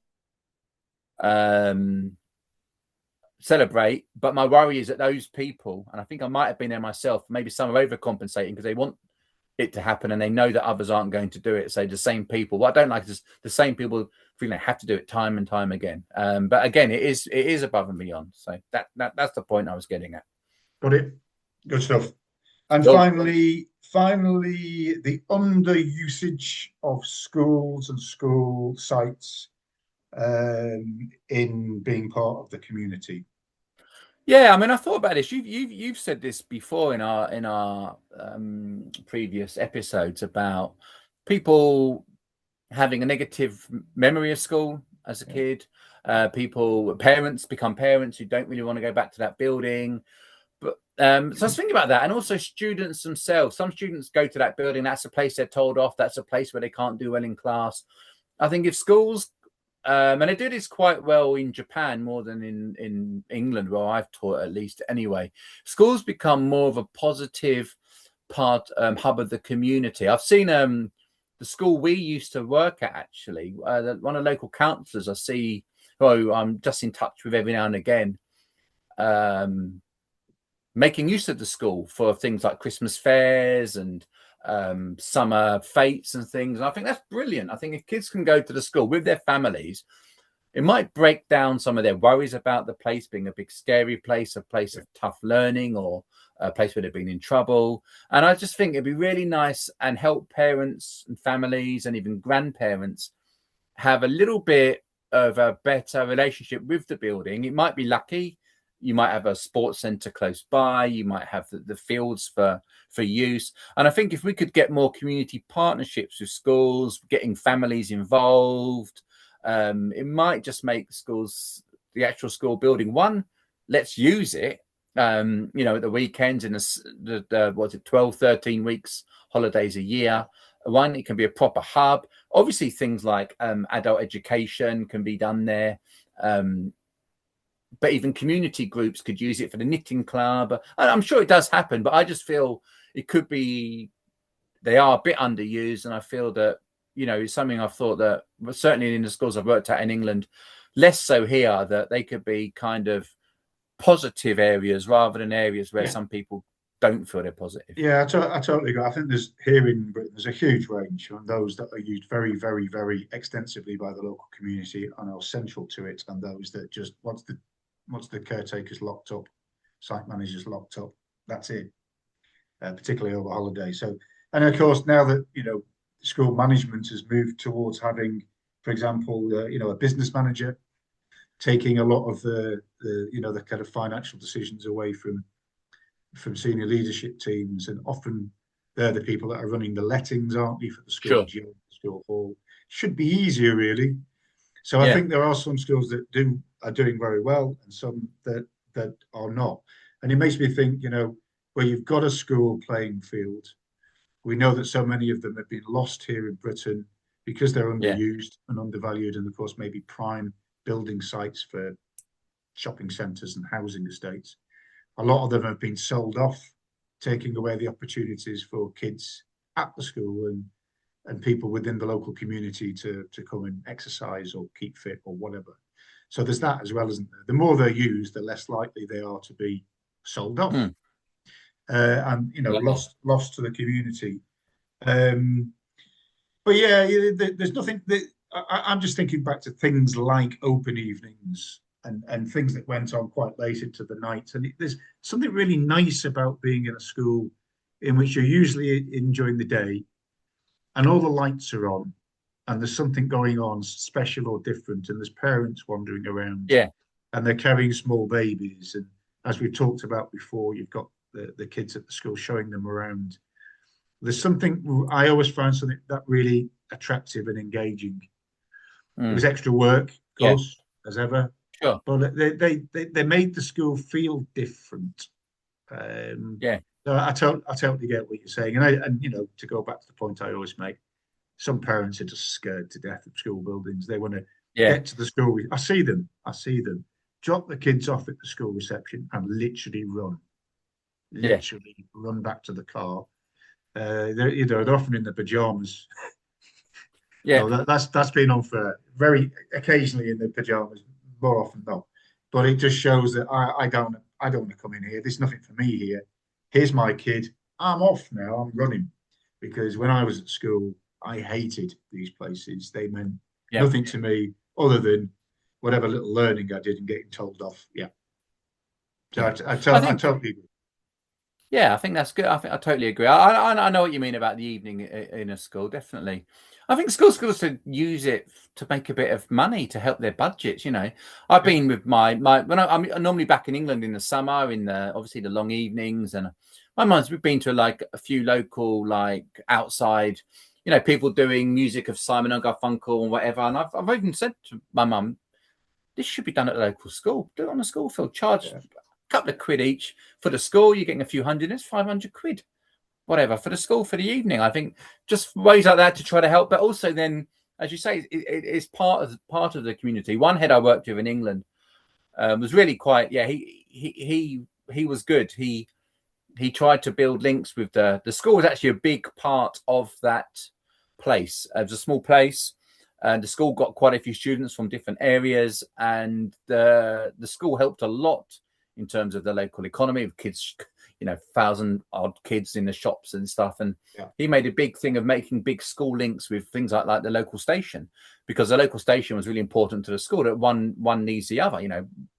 B: celebrate. But my worry is that those people, and I think I might have been there myself, maybe some are overcompensating because they want it to happen and they know that others aren't going to do it. So the same people, what I don't like is the same people feeling they have to do it time and time again. But again, it is above and beyond. So that's the point I was getting at.
A: Got it. Good stuff. And finally, the underusage of schools and school sites in being part of the community.
B: Yeah, I mean, I thought about this. You've said this before in our previous episodes about people having a negative memory of school as a kid. Parents become parents who don't really want to go back to that building. But so I was thinking about that, and also students themselves. Some students go to that building. That's a place they're told off. That's a place where they can't do well in class. I think if schools And they do this quite well in Japan, more than in England, where I've taught, at least anyway. Schools become more of a positive hub of the community. I've seen the school we used to work at, actually, one of the local councillors I see, who I'm just in touch with every now and again, making use of the school for things like Christmas fairs and summer fetes and things. And I think that's brilliant. I think if kids can go to the school with their families, it might break down some of their worries about the place being a big scary place, a place of tough learning, or a place where they've been in trouble. And I just think it'd be really nice and help parents and families and even grandparents have a little bit of a better relationship with the building. It might be lucky. You might have a sports centre close by. You might have the fields for use. And I think if we could get more community partnerships with schools, getting families involved, it might just make schools, the actual school building, one, let's use it, at the weekends, in the what's it, 12, 13 weeks, holidays a year. One, it can be a proper hub. Obviously, things like adult education can be done there. But even community groups could use it for the knitting club. And I'm sure it does happen, but I just feel it could be, they are a bit underused. And I feel that, it's something I've thought that, certainly in the schools I've worked at in England, less so here, that they could be kind of positive areas rather than areas where some people don't feel they're positive.
A: Yeah, I totally agree. I think there's, here in Britain, there's a huge range from those that are used very, very, very extensively by the local community and are central to it, and those that just, once the caretakers locked up, site managers locked up, that's it, particularly over holidays. So, and of course, now that, school management has moved towards having, for example, a business manager taking a lot of the kind of financial decisions away from senior leadership teams, and often they're the people that are running the lettings, aren't they, for the school gym, the school hall. Should be easier, really. So I think there are some schools that are doing very well, and some that are not. And it makes me think, where you've got a school playing field, we know that so many of them have been lost here in Britain because they're underused and undervalued, and of course maybe prime building sites for shopping centres and housing estates. A lot of them have been sold off, taking away the opportunities for kids at the school and people within the local community to come and exercise or keep fit or whatever. So there's that as well, isn't there? The more they're used, the less likely they are to be sold off, and lost to the community. But yeah, there's nothing that I'm just thinking back to things like open evenings and things that went on quite late into the night. And there's something really nice about being in a school in which you're usually in during the day and all the lights are on and there's something going on special or different, and there's parents wandering around and they're carrying small babies. And as we talked about before, you've got the kids at the school showing them around. There's something, I always find something that really attractive and engaging. It was extra work, of course, as ever.
B: Sure.
A: But they made the school feel different. So I totally get what you're saying, and to go back to the point I always make, some parents are just scared to death of school buildings. They want to get to the school. I see them drop the kids off at the school reception and literally run back to the car. They're often in their pajamas. That's been on for very occasionally in the pajamas, more often not. But it just shows that I don't want to come in here. There's nothing for me here. Here's my kid. I'm off now. I'm running. Because when I was at school, I hated these places. They meant nothing to me other than whatever little learning I did and getting told off. So I totally agree.
B: Yeah, I think that's good. I totally agree. I know what you mean about the evening in a school. Definitely, I think schools should use it to make a bit of money to help their budgets. I've been with my when I'm normally back in England in the summer, in the obviously the long evenings, and my mum's we've been to like a few local outside, people doing music of Simon and Garfunkel and whatever. And I've even said to my mum, this should be done at a local school. Do it on a school field. Charge couple of quid each for the school. You're getting a few hundred. It's 500 quid, whatever, for the school for the evening. I think just ways like that to try to help, but also then as you say, it's part of the community. One head I worked with in England was really quite, yeah, he was good. He tried to build links with the school. Was actually a big part of that place. It was a small place, and the school got quite a few students from different areas, and the school helped a lot in terms of the local economy of kids, 1,000-odd kids in the shops and stuff. And he made a big thing of making big school links with things like the local station, because the local station was really important to the school. That one needs the other.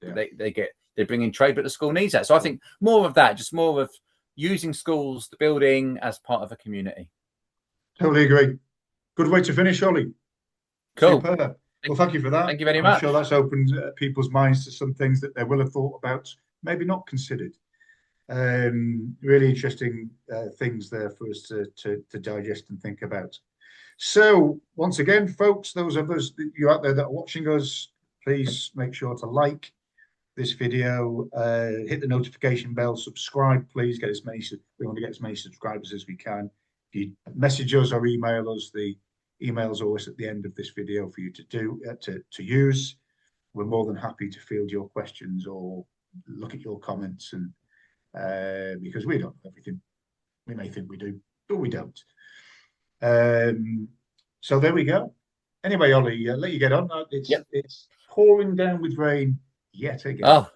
B: They bring in trade, but the school needs that. So I think more of that, just more of using schools, the building as part of a community.
A: Totally agree. Good way to finish, Olly.
B: Cool.
A: Superb. Well, thank you for that.
B: Thank you very much.
A: I'm sure that's opened people's minds to some things that they will have thought about, maybe not considered. Really interesting things there for us to digest and think about. So once again, folks, those of us you out there that are watching us, please make sure to like this video, hit the notification bell, subscribe, please. We want to get as many subscribers as we can. If you message us or email us, the email's always at the end of this video for you to use. We're more than happy to field your questions or look at your comments, and because we don't know everything. We may think we do, but we don't. So there we go. Anyway, Olly, let you get on. It's pouring down with rain yet again.
B: Oh,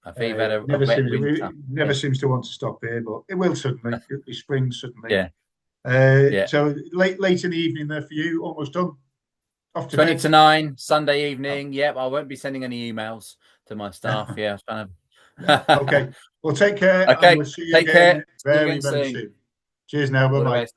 B: I think you've had a
A: never seems to want to stop here, but it will suddenly. It'll be spring suddenly. So late in the evening there for you, almost done.
B: Off to 20 to 9, Sunday evening. Yep, I won't be sending any emails to my staff.
A: Okay. Well, take care.
B: Okay.
A: And we'll see you again very soon. Cheers now. Bye-bye.